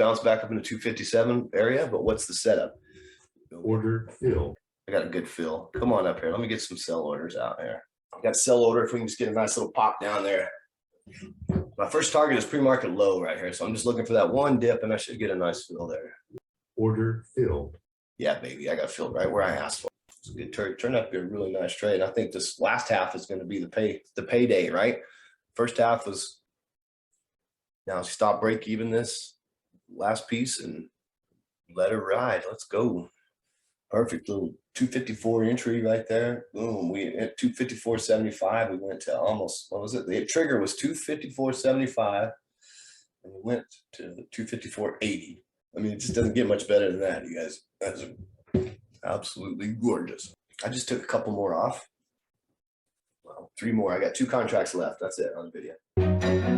bounce back up into 257 area, but what's the setup? Order filled. I got a good fill. Come on up here. Let me get some sell orders out here. I got sell order if we can just get a nice little pop down there. My first target is pre-market low right here. So I'm just looking for that one dip and I should get a nice fill there. Order filled. Yeah, baby. I got filled right where I asked for. It's a good trade. Turned out to be a really nice trade. I think this last half is going to be the payday, right? First half was now stop break even this last piece and let her ride. Let's go. Perfect little 254 entry right there. Boom. We at 254.75. We went to almost, what was it? The trigger was 254.75 and we went to 254.80. I mean, it just doesn't get much better than that, you guys. That's absolutely gorgeous. I just took a couple more off. Well, 3 more. I got 2 contracts left. That's it on the video.